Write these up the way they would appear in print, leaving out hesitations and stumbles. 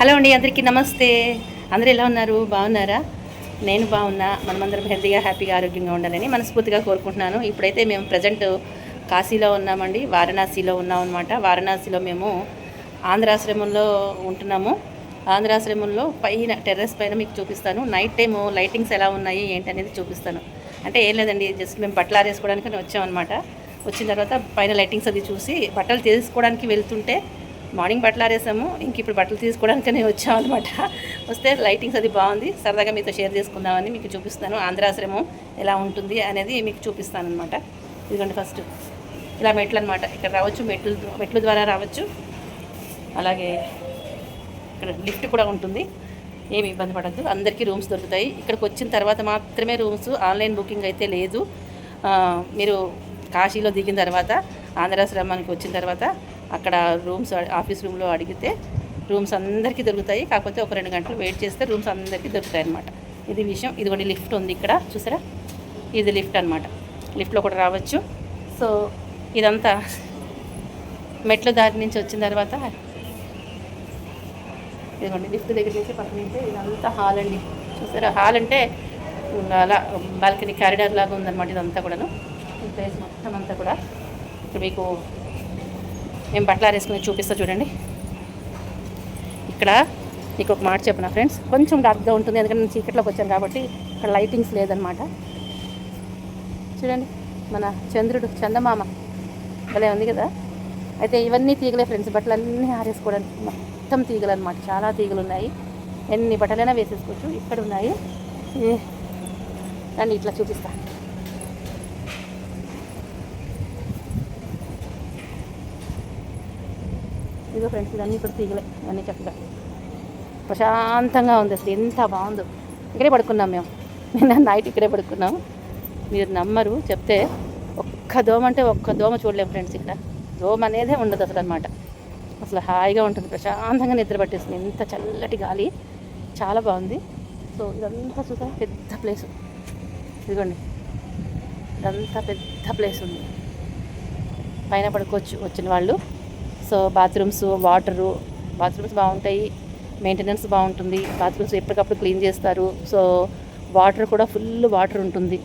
Hello అండి, అందరికీ నమస్తే. అందరూ ఎలా ఉన్నారు? బాగున్నారా? నేను బాగున్నా. మనమందరం హెల్తీగా, హ్యాపీగా, ఆరోగ్యంగా ఉండాలని మనస్ఫూర్తిగా కోరుకుంటున్నాను. ఇప్పుడైతే మేము ప్రజెంట్ కాశీలో ఉన్నామండి, వారణాసిలో ఉన్నాం అనమాట. వారణాసిలో మేము ఆంధ్రాశ్రమంలో ఉంటున్నాము. ఆంధ్రాశ్రమంలో పైన టెర్రస్ పైన మీకు చూపిస్తాను. నైట్ టైము లైటింగ్స్ ఎలా ఉన్నాయి ఏంటి అనేది చూపిస్తాను. అంటే ఏం లేదండి, జస్ట్ మేము బట్టలు ఆరేసుకోవడానికి వచ్చామన్నమాట. వచ్చిన తర్వాత పైన లైటింగ్స్ అది చూసి బట్టలు తీసుకోవడానికి వెళ్తుంటే మార్నింగ్ బట్టలు ఆరేసాము, ఇంక ఇప్పుడు బట్టలు తీసుకోవడానికనే వచ్చామన్నమాట. వస్తే లైటింగ్స్ అది బాగుంది, సరదాగా మీతో షేర్ చేసుకుందామని మీకు చూపిస్తాను. ఆంధ్రాశ్రమం ఎలా ఉంటుంది అనేది మీకు చూపిస్తాను అనమాట. ఇదిగోండి, ఫస్ట్ ఇలా మెట్లు అనమాట. ఇక్కడ రావచ్చు, మెట్లు ద్వారా రావచ్చు. అలాగే ఇక్కడ లిఫ్ట్ కూడా ఉంటుంది, ఏమి ఇబ్బంది పడద్దు. అందరికీ రూమ్స్ దొరుకుతాయి. ఇక్కడికి వచ్చిన తర్వాత మాత్రమే రూమ్స్, ఆన్లైన్ బుకింగ్ అయితే లేదు. మీరు కాశీలో దిగిన తర్వాత ఆంధ్రాశ్రమానికి వచ్చిన తర్వాత అక్కడ రూమ్స్ ఆఫీస్ రూమ్లో అడిగితే రూమ్స్ అందరికీ దొరుకుతాయి. కాకపోతే ఒక 2 గంటలు వెయిట్ చేస్తే రూమ్స్ అందరికీ దొరుకుతాయి అన్నమాట. ఇది విషయం. ఇదిగోండి లిఫ్ట్ ఉంది ఇక్కడ, చూసారా? ఇది లిఫ్ట్ అనమాట. లిఫ్ట్లో కూడా రావచ్చు. సో ఇదంతా మెట్ల దారి నుంచి వచ్చిన తర్వాత ఇదిగోండి లిఫ్ట్ దగ్గర నుంచి పక్కన నుంచి ఇదంతా హాల్ అండి. చూసారా? హాల్ అంటే అలా బాల్కనీ కారిడార్ లాగా ఉందన్నమాట. ఇదంతా కూడాను ఈ ప్లేస్ మొత్తం అంతా కూడా. ఇక్కడ మీకు మేము బట్టలు ఆరేసుకుని చూపిస్తా చూడండి. ఇక్కడ మీకు ఒక మాట చెప్పనా ఫ్రెండ్స్, కొంచెం డార్క్గా ఉంటుంది ఎందుకంటే నేను చీకట్లోకి వచ్చాను కాబట్టి. ఇక్కడ లైటింగ్స్ లేదనమాట. చూడండి, మన చంద్రుడు, చందమామ భలే ఉంది కదా. అయితే ఇవన్నీ తీగలే ఫ్రెండ్స్, బట్టలు అన్నీ ఆరేసుకోవడానికి మొత్తం తీగలు అనమాట. చాలా తీగలు ఉన్నాయి, ఎన్ని బట్టలైనా వేసేసుకోవచ్చు. ఇక్కడ ఉన్నాయి, దాన్ని ఇట్లా చూపిస్తా. ఇదిగో ఫ్రెండ్స్, ఇవన్నీ ఇప్పుడు తీగలే, ఇవన్నీ చక్కగా ప్రశాంతంగా ఉంది. అసలు ఎంత బాగుందో. ఇక్కడే పడుకున్నాం మేము, నిన్న నైట్ ఇక్కడే పడుకున్నాం. మీరు నమ్మరు చెప్తే, ఒక్క దోమ అంటే ఒక్క దోమ చూడలేము ఫ్రెండ్స్. ఇక్కడ దోమ అనేదే ఉండదు అసలు అనమాట. అసలు హాయిగా ఉంటుంది, ప్రశాంతంగా నిద్ర పట్టేస్తుంది. ఎంత చల్లటి గాలి, చాలా బాగుంది. సో ఇదంతా చూసా పెద్ద ప్లేసు. ఇదిగోండి, ఇదంతా పెద్ద ప్లేస్ ఉంది. పైన పడుకోవచ్చు వచ్చిన వాళ్ళు. సో బాత్రూమ్స్, బాత్రూమ్స్ బాగుంటాయి, మెయింటెనెన్స్ బాగుంటుంది. బాత్రూమ్స్ ఎప్పటికప్పుడు క్లీన్ చేస్తారు. సో వాటర్ కూడా ఫుల్ వాటర్ ఉంటుంది.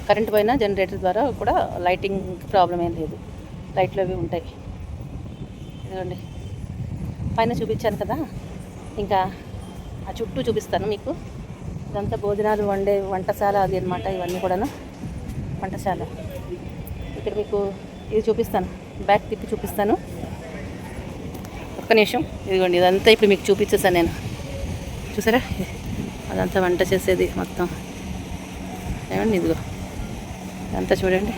కరెంట్ పైన జనరేటర్ ద్వారా కూడా లైటింగ్ ప్రాబ్లం ఏం లేదు, లైట్లు అవి ఉంటాయి. ఇదిగోండి, పైన చూపించాను కదా, ఇంకా ఆ చుట్టూ చూపిస్తాను మీకు. ఇదంతా భోజనాలు వండే వంటశాల అది అనమాట. ఇవన్నీ కూడాను వంటశాల. ఇక్కడ మీకు ఇది చూపిస్తాను, బ్యాక్ తిప్పి చూపిస్తాను, ఒక్క నిమిషం. ఇదిగోండి, ఇదంతా ఇప్పుడు మీకు చూపించేసాను నేను. చూసారా? అదంతా వంట చేసేది మొత్తం. ఏమండి, ఇదిగో ఇదంతా చూడండి.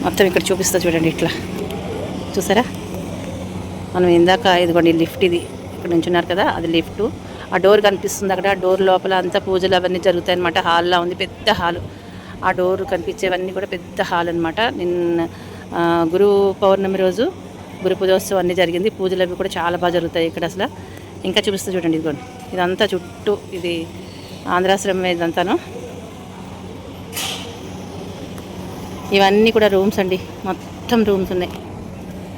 మొత్తం ఇక్కడ చూపిస్తా చూడండి. ఇట్లా చూసారా? మనం ఇందాక ఇదిగోండి లిఫ్ట్, ఇది ఇక్కడ నుంచి ఉన్నారు కదా, అది లిఫ్ట్. ఆ డోర్ కనిపిస్తుంది అక్కడ. ఆ డోర్ లోపల అంతా పూజలు అవన్నీ జరుగుతాయి అనమాట. హాల్లో ఉంది, పెద్ద హాలు. ఆ డోర్ కనిపించేవన్నీ కూడా పెద్ద హాల్ అనమాట. నిన్న గురు పౌర్ణమి రోజు గురు పూజోత్సవం అన్నీ జరిగింది. పూజలు అవి కూడా చాలా బాగా జరుగుతాయి ఇక్కడ అసలు. ఇంకా చూపిస్తూ చూడండి. ఇదిగోండి, ఇదంతా చుట్టూ ఇది ఆంధ్రాశ్రమం ఇదంతాను. ఇవన్నీ కూడా రూమ్స్ అండి, మొత్తం రూమ్స్ ఉన్నాయి.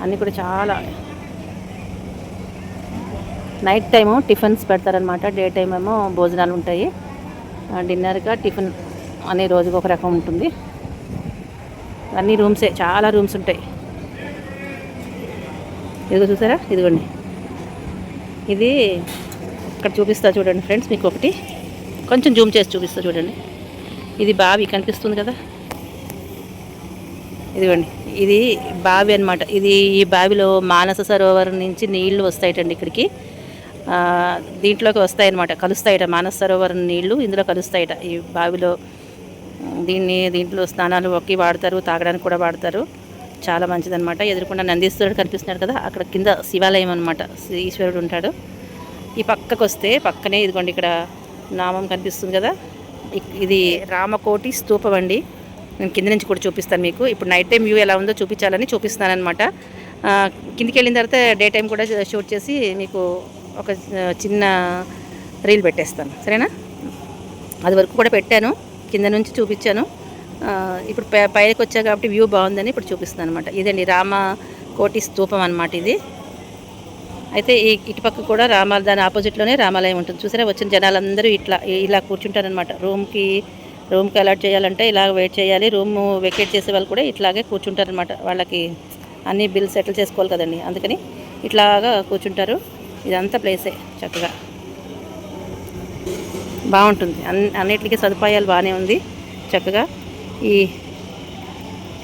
అన్నీ కూడా చాలా. నైట్ టైము టిఫిన్స్ పెడతారనమాట, డే టైం ఏమో భోజనాలు ఉంటాయి. డిన్నర్గా టిఫిన్ అనే రోజుకి ఒక రకం ఉంటుంది. అన్ని రూమ్సే, చాలా రూమ్స్ ఉంటాయి. ఇదిగో చూసారా? ఇదిగోండి, ఇది ఇక్కడ చూపిస్తా చూడండి ఫ్రెండ్స్. మీకు ఒకటి కొంచెం జూమ్ చేసి చూపిస్తా చూడండి. ఇది బావి కనిపిస్తుంది కదా, ఇదిగోండి, ఇది బావి అనమాట. ఇది ఈ బావిలో మానస సరోవరం నుంచి నీళ్లు వస్తాయటండి ఇక్కడికి. దీంట్లోకి వస్తాయన్నమాట, కలుస్తాయట. మానస సరోవరం నీళ్లు ఇందులో కలుస్తాయట ఈ బావిలో. దీంట్లో స్నానాలు ఒక్కి వాడతారు, తాగడానికి కూడా వాడతారు. చాలా మంచిదన్నమాట. ఎదురుకుండా నందీశ్వరుడు కనిపిస్తున్నాడు కదా, అక్కడ కింద శివాలయం అనమాట, ఈశ్వరుడు ఉంటాడు. ఈ పక్కకు వస్తే పక్కనే ఇదిగోండి ఇక్కడ నామం కనిపిస్తుంది కదా, ఇది రామకోటి స్తూపం అండి. నేను కింద నుంచి కూడా చూపిస్తాను మీకు. ఇప్పుడు నైట్ టైం వ్యూ ఎలా ఉందో చూపించాలని చూపిస్తాను అనమాట. కిందికి వెళ్ళిన తర్వాత డే టైం కూడా షూట్ చేసి మీకు ఒక చిన్న రీల్ పెట్టేస్తాను, సరేనా? అది వరకు కూడా పెట్టాను, కింద నుంచి చూపించాను. ఇప్పుడు పైకి వచ్చా కాబట్టి వ్యూ బాగుందని ఇప్పుడు చూపిస్తున్నాను అనమాట. ఇదండి రామకోటి స్తూపం అనమాట ఇది. అయితే ఇటుపక్క కూడా దాని ఆపోజిట్లోనే రామాలయం ఉంటుంది. చూసారా, వచ్చిన జనాలందరూ ఇలా కూర్చుంటారనమాట. రూమ్కి అలాట్ చేయాలంటే ఇలా వెయిట్ చేయాలి. రూమ్ వెకేట్ చేసే వాళ్ళు కూడా ఇట్లాగే కూర్చుంటారనమాట. వాళ్ళకి అన్ని బిల్స్ సెటిల్ చేసుకోవాలి కదండి, అందుకని ఇట్లాగా కూర్చుంటారు. ఇదంతా ప్లేసే చక్కగా బాగుంటుంది. అన్నిటికీ సదుపాయాలు బాగానే ఉంది చక్కగా.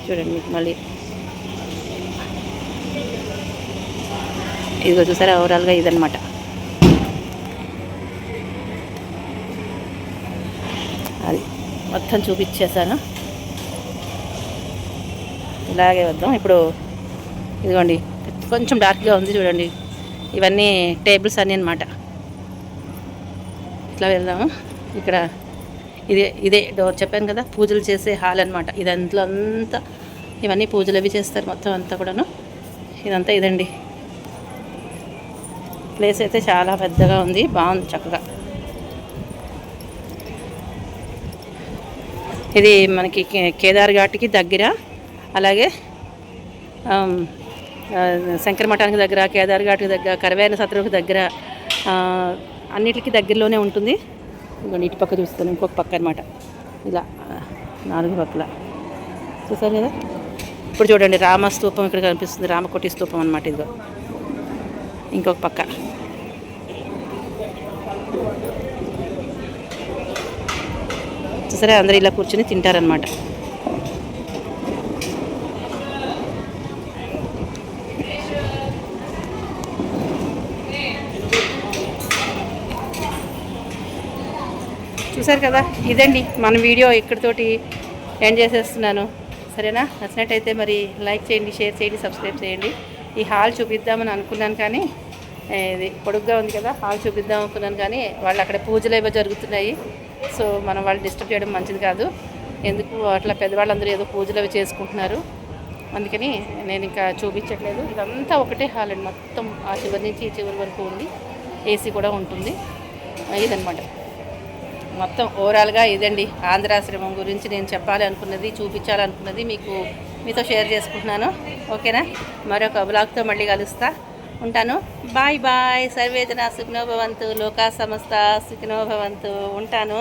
చూడండి మీకు మళ్ళీ ఇదిగో చూసారా, ఓవరాల్గా ఇదనమాట. అది మొత్తం చూపించేసాను. ఇలాగే వద్దాం. ఇప్పుడు ఇదిగోండి కొంచెం డార్క్గా ఉంది చూడండి. ఇవన్నీ టేబుల్స్ అన్నీ అనమాట. ఇట్లా వెళ్దాము. ఇక్కడ ఇదే డోర్ చెప్పాను కదా, పూజలు చేసే హాల్ అనమాట. అంతా ఇవన్నీ పూజలు అవి చేస్తారు మొత్తం అంతా కూడాను. ఇదంతా ఇదండి. ప్లేస్ అయితే చాలా పెద్దగా ఉంది, బాగుంది చక్కగా. ఇది మనకి కేదార్ ఘాట్కి దగ్గర, అలాగే శంకర మఠానికి దగ్గర, కేదార్ ఘాట్కి దగ్గర, కరవేన సత్రువుకి దగ్గర, అన్నిటికీ దగ్గరలోనే ఉంటుంది. ఇదిగోండి ఇటు పక్క చూస్తాను, ఇంకొక పక్క అనమాట. ఇలా 4 పక్కల చూసారు కదా. ఇప్పుడు చూడండి రామస్తూపం ఇక్కడ కనిపిస్తుంది, రామకోటి స్తూపం అనమాట. ఇదిగో ఇంకొక పక్క. చూసారా, అందరూ ఇలా కూర్చొని తింటారనమాట. చూసారు కదా, ఇదండి మన వీడియో ఇక్కడితోటి ఎండ్ చేసేస్తున్నాను. సరేనా, నచ్చినట్టయితే మరి లైక్ చేయండి, షేర్ చేయండి, సబ్స్క్రైబ్ చేయండి. ఈ హాల్ చూపిద్దామని అనుకున్నాను కానీ ఇది పొడుగ్గా ఉంది కదా, హాల్ చూపిద్దాం అనుకున్నాను కానీ వాళ్ళు అక్కడ పూజలు ఏవో జరుగుతున్నాయి. సో మనం వాళ్ళు డిస్టర్బ్ చేయడం మంచిది కాదు. ఎందుకు అట్లా పెద్దవాళ్ళందరూ ఏదో పూజలు అవి చేసుకుంటున్నారు, అందుకని నేను ఇంకా చూపించట్లేదు. ఇదంతా ఒకటే హాల్ అండి, మొత్తం ఆ చివరి నుంచి ఈ చివరి వరకు ఉంది. ఏసీ కూడా ఉంటుంది. ఇదనమాట మొత్తం ఓవరాల్గా ఇదండి ఆంధ్రాశ్రమం గురించి నేను చెప్పాలి అనుకున్నది, చూపించాలనుకున్నది మీతో షేర్ చేసుకుంటున్నాను. ఓకేనా, మరొక బ్లాగ్తో మళ్ళీ కలుస్తా. ఉంటాను. Bye bye. సర్వే జనా సుఖినో భవంతు, లోకా సమస్త సుఖినో భవంతు. ఉంటాను.